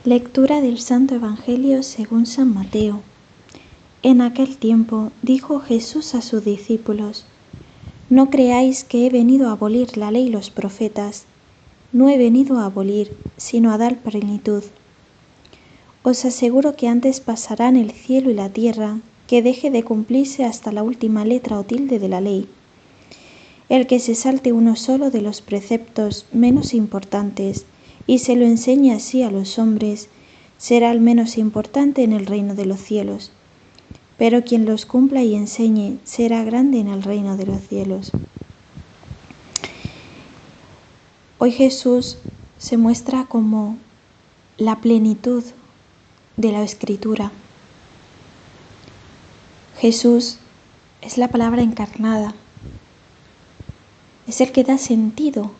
Lectura del Santo Evangelio según San Mateo. En aquel tiempo dijo Jesús a sus discípulos: No creáis que he venido a abolir la ley y los profetas. No he venido a abolir, sino a dar plenitud. Os aseguro que antes pasarán el cielo y la tierra, que deje de cumplirse hasta la última letra o tilde de la ley. El que se salte uno solo de los preceptos menos importantes y se lo enseñe así a los hombres, será el menos importante en el reino de los cielos. Pero quien los cumpla y enseñe será grande en el reino de los cielos. Hoy Jesús se muestra como la plenitud de la Escritura. Jesús es la palabra encarnada. Es el que da sentido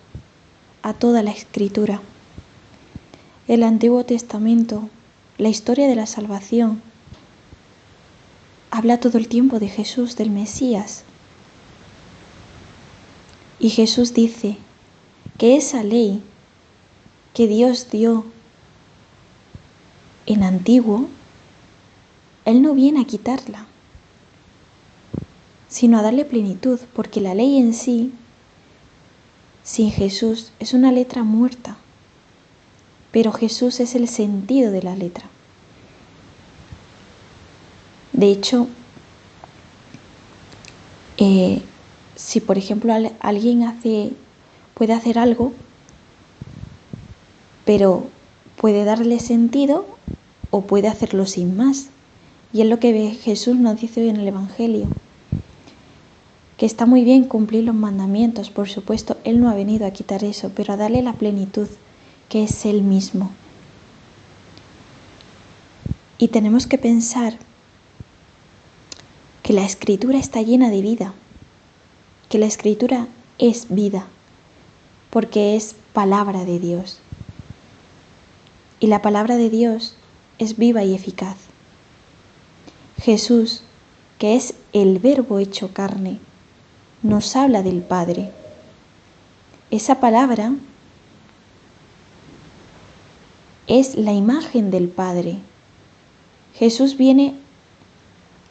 a toda la Escritura. El Antiguo Testamento, la historia de la salvación, habla todo el tiempo de Jesús, del Mesías. Y Jesús dice que esa ley que Dios dio en antiguo, Él no viene a quitarla, sino a darle plenitud, porque la ley en sí, sin Jesús, es una letra muerta, pero Jesús es el sentido de la letra. De hecho, si por ejemplo alguien puede hacer algo, pero puede darle sentido o puede hacerlo sin más. Y es lo que Jesús nos dice hoy en el Evangelio. Que está muy bien cumplir los mandamientos, por supuesto, Él no ha venido a quitar eso, pero a darle la plenitud, que es Él mismo. Y tenemos que pensar que la Escritura está llena de vida, que la Escritura es vida, porque es palabra de Dios. Y la palabra de Dios es viva y eficaz. Jesús, que es el Verbo hecho carne, nos habla del Padre. Esa palabra es la imagen del Padre. Jesús viene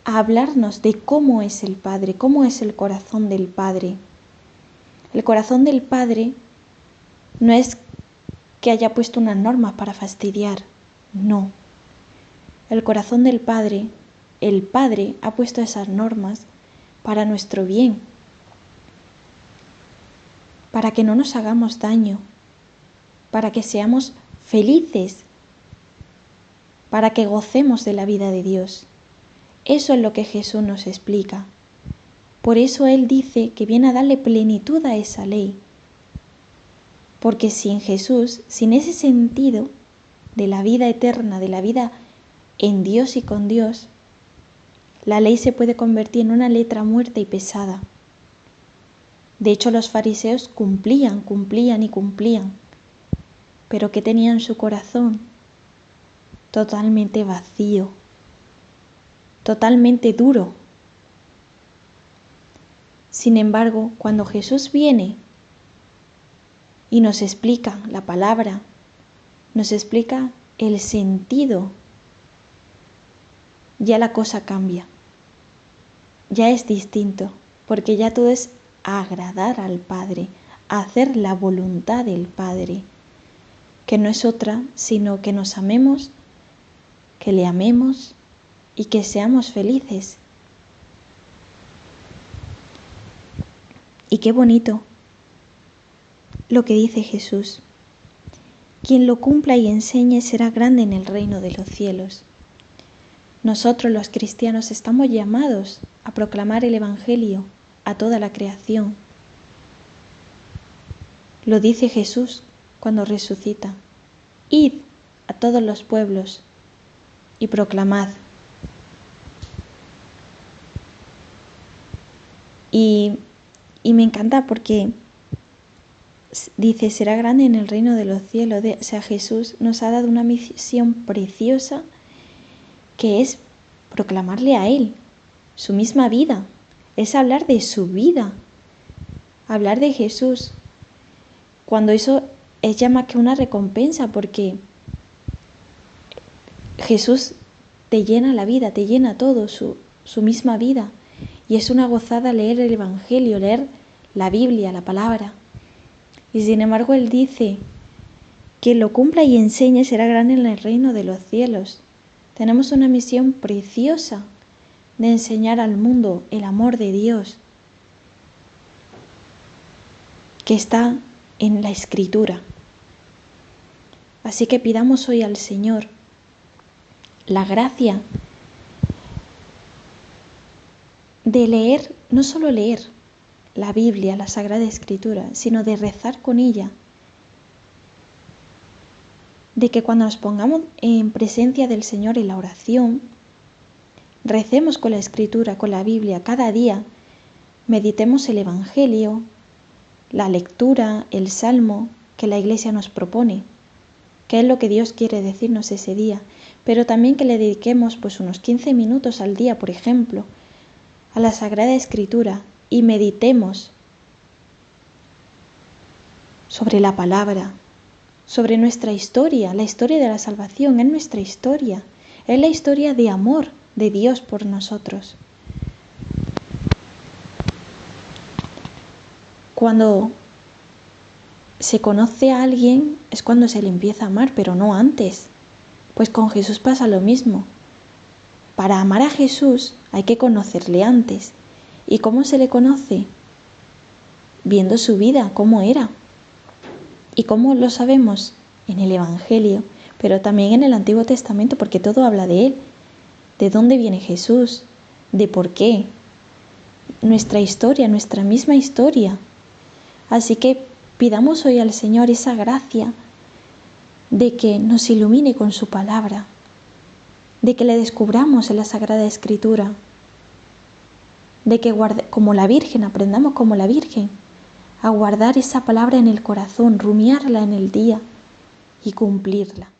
a hablarnos de cómo es el Padre, cómo es el corazón del Padre. El corazón del Padre no es que haya puesto unas normas para fastidiar, no. El corazón del Padre, el Padre ha puesto esas normas para nuestro bien, para que no nos hagamos daño, para que seamos felices, para que gocemos de la vida de Dios. Eso es lo que Jesús nos explica. Por eso Él dice que viene a darle plenitud a esa ley. Porque sin Jesús, sin ese sentido de la vida eterna, de la vida en Dios y con Dios, la ley se puede convertir en una letra muerta y pesada. De hecho, los fariseos cumplían y cumplían, pero ¿qué tenían en su corazón? Totalmente vacío, totalmente duro. Sin embargo, cuando Jesús viene y nos explica la palabra, nos explica el sentido, ya la cosa cambia, ya es distinto, porque ya todo es agradar al Padre, hacer la voluntad del Padre, que no es otra sino que nos amemos, que le amemos y que seamos felices. Y qué bonito lo que dice Jesús: quien lo cumpla y enseñe será grande en el reino de los cielos. Nosotros los cristianos estamos llamados a proclamar el Evangelio a toda la creación. Lo dice Jesús cuando resucita: id a todos los pueblos y proclamad. Y me encanta porque dice, será grande en el reino de los cielos. O sea, Jesús nos ha dado una misión preciosa, que es proclamarle a Él su misma vida. Es hablar de su vida, hablar de Jesús. Cuando eso es ya más que una recompensa, porque Jesús te llena la vida, te llena todo, su misma vida. Y es una gozada leer el Evangelio, leer la Biblia, la palabra. Y sin embargo Él dice: quien lo cumpla y enseñe será grande en el reino de los cielos. Tenemos una misión preciosa de enseñar al mundo el amor de Dios, que está en la Escritura. Así que pidamos hoy al Señor la gracia de leer, no solo leer la Biblia, la Sagrada Escritura, sino de rezar con ella. De que cuando nos pongamos en presencia del Señor en la oración, recemos con la Escritura, con la Biblia, cada día, meditemos el Evangelio, la lectura, el Salmo que la Iglesia nos propone, que es lo que Dios quiere decirnos ese día, pero también que le dediquemos pues unos 15 minutos al día, por ejemplo, a la Sagrada Escritura y meditemos sobre la palabra, sobre nuestra historia. La historia de la salvación es nuestra historia, es la historia de amor de Dios por nosotros. Cuando se conoce a alguien es cuando se le empieza a amar, pero no antes. Pues con Jesús pasa lo mismo. Para amar a Jesús hay que conocerle antes. ¿Y cómo se le conoce? Viendo su vida, cómo era. ¿Y cómo lo sabemos? En el Evangelio, pero también en el Antiguo Testamento, porque todo habla de Él. ¿De dónde viene Jesús? ¿De por qué? Nuestra historia, nuestra misma historia. Así que pidamos hoy al Señor esa gracia de que nos ilumine con su palabra, de que le descubramos en la Sagrada Escritura, de que como la Virgen, aprendamos como la Virgen, a guardar esa palabra en el corazón, rumiarla en el día y cumplirla.